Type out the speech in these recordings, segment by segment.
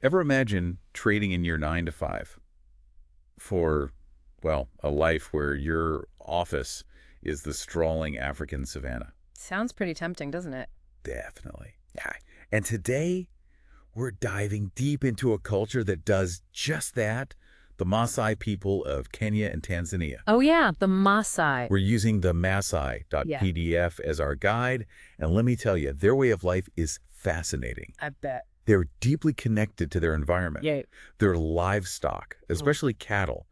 Ever imagine trading in your 9 to 5 for, well, a life where your office is the sprawling African savanna? Sounds pretty tempting, doesn't it? Definitely. Yeah. And today, we're diving deep into a culture that does just that, the Maasai people of Kenya and Tanzania. Oh yeah, the Maasai. We're using the Yeah, Maasai.pdf as our guide, and let me tell you, their way of life is fascinating. I bet. They're deeply connected to their environment. Yeah. Their livestock, especially cattle,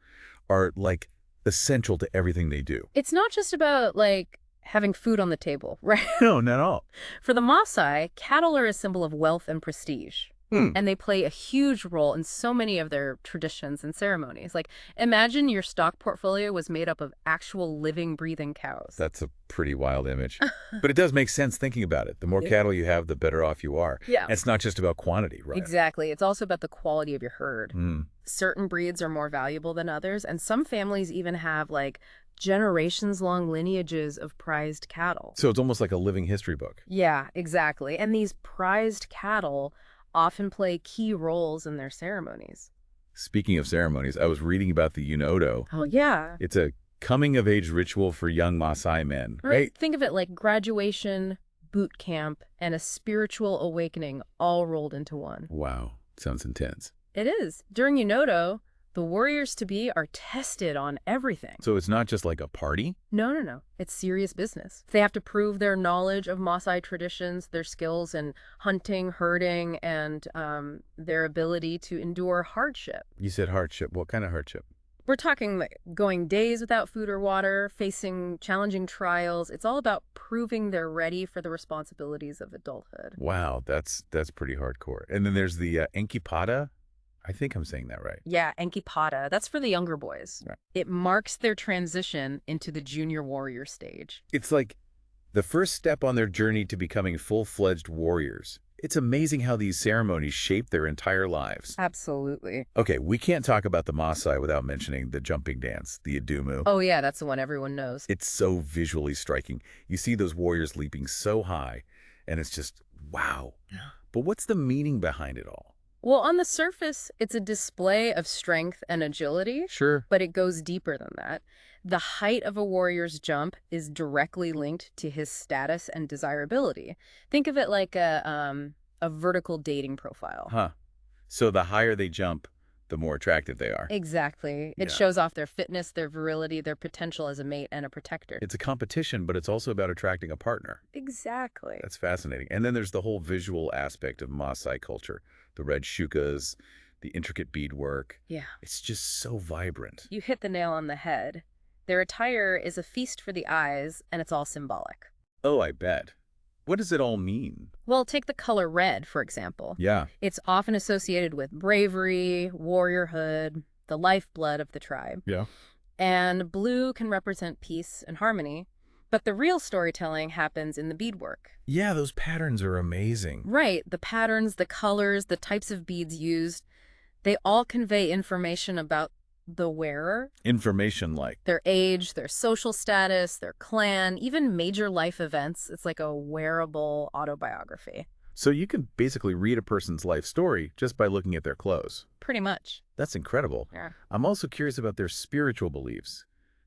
are like essential to everything they do. It's not just about, like, having food on the table, right? No, not at all. For the Maasai, cattle are a symbol of wealth and prestige. Hmm. And they play a huge role in so many of their traditions and ceremonies. Like, imagine your stock portfolio was made up of actual living, breathing cows. That's a pretty wild image. But it does make sense thinking about it. The more cattle you have, the better off you are. Yeah. And it's not just about quantity, right? Exactly. It's also about the quality of your herd. Hmm. Certain breeds are more valuable than others, and some families even have, like, generations-long lineages of prized cattle. So it's almost like a living history book. Yeah, exactly. And these prized cattle often play key roles in their ceremonies. Speaking of ceremonies, I was reading about the Unodo. Oh, yeah. It's a coming-of-age ritual for young Maasai men, Right. Think of it like graduation, boot camp, and a spiritual awakening all rolled into one. Wow, sounds intense. It is. During Unodo, the warriors-to-be are tested on everything. So it's not just like a party? No. It's serious business. They have to prove their knowledge of Maasai traditions, their skills in hunting, herding, and their ability to endure hardship. You said hardship. What kind of hardship? We're talking like going days without food or water, facing challenging trials. It's all about proving they're ready for the responsibilities of adulthood. Wow, that's pretty hardcore. And then there's the Enkipada. I think I'm saying that right. Yeah, Enkipada. That's for the younger boys. Right. It marks their transition into the junior warrior stage. It's like the first step on their journey to becoming full-fledged warriors. It's amazing how these ceremonies shape their entire lives. Absolutely. Okay, we can't talk about the Maasai without mentioning the jumping dance, the Adumu. Oh, yeah, that's the one everyone knows. It's so visually striking. You see those warriors leaping so high, and it's just, wow. But what's the meaning behind it all? Well, on the surface, it's a display of strength and agility, Sure. but it goes deeper than that. The height of a warrior's jump is directly linked to his status and desirability. Think of it like a vertical dating profile. Huh. So the higher they jump, the more attractive they are. Exactly. It Yeah. shows off their fitness, their virility, their potential as a mate and a protector. It's a competition, but it's also about attracting a partner. Exactly. That's fascinating. And then there's the whole visual aspect of Maasai culture. The red shukas, the intricate beadwork. Yeah. It's just so vibrant. You hit the nail on the head. Their attire is a feast for the eyes, and it's all symbolic. Oh, I bet. What does it all mean? Well, take the color red, for example. Yeah. It's often associated with bravery, warriorhood, the lifeblood of the tribe. Yeah. And blue can represent peace and harmony, but the real storytelling happens in the beadwork. Yeah, those patterns are amazing. Right, the patterns, the colors, the types of beads used, they all convey information about the wearer, Information like. their age, their social status, their clan, even major life events. It's like a wearable autobiography. So you can basically read a person's life story just by looking at their clothes. Pretty much. That's incredible. Yeah. I'm also curious about their spiritual beliefs.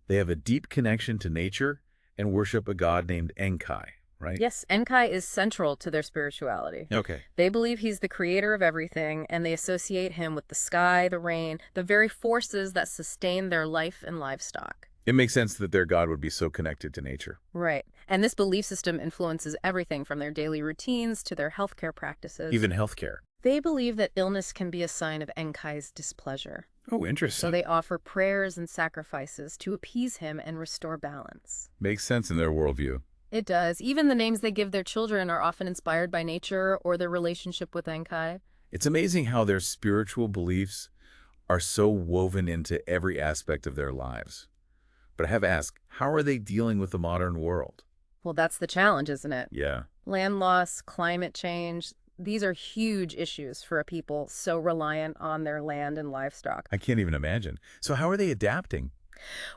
They have a deep connection to nature and worship a god named Enkai, right? Yes, Enkai is central to their spirituality. Okay. They believe he's the creator of everything, and they associate him with the sky, the rain, the very forces that sustain their life and livestock. It makes sense that their god would be so connected to nature. Right. And this belief system influences everything from their daily routines to their healthcare practices. Even healthcare. They believe that illness can be a sign of Enkai's displeasure. Oh, interesting. So they offer prayers and sacrifices to appease him and restore balance. Makes sense in their worldview. It does. Even the names they give their children are often inspired by nature or their relationship with Enkai. It's amazing how their spiritual beliefs are so woven into every aspect of their lives. But I have to ask, how are they dealing with the modern world? Well, that's the challenge, isn't it? Yeah. Land loss, climate change, these are huge issues for a people so reliant on their land and livestock. I can't even imagine. So how are they adapting?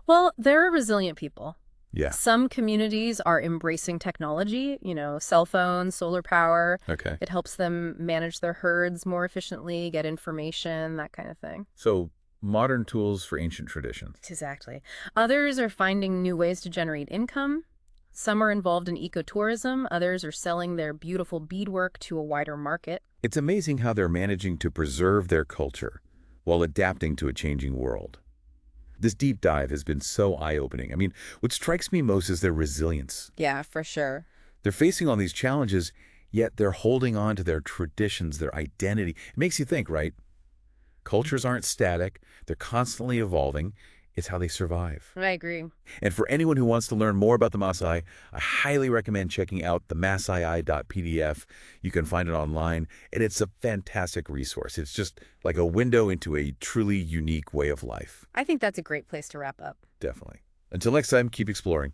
Well, they're a resilient people. Yeah. Some communities are embracing technology, cell phones, solar power. Okay. It helps them manage their herds more efficiently, get information, that kind of thing. So modern tools for ancient traditions. Exactly. Others are finding new ways to generate income. Some are involved in ecotourism. Others are selling their beautiful beadwork to a wider market. It's amazing how they're managing to preserve their culture while adapting to a changing world. This deep dive has been so eye-opening. I mean, what strikes me most is their resilience. Yeah, for sure. They're facing all these challenges, yet they're holding on to their traditions, their identity. It makes you think, right? Cultures aren't static. They're constantly evolving. It's how they survive. I agree. And for anyone who wants to learn more about the Maasai, I highly recommend checking out the Maasai.pdf. You can find it online, and it's a fantastic resource. It's just like a window into a truly unique way of life. I think that's a great place to wrap up. Definitely. Until next time, keep exploring.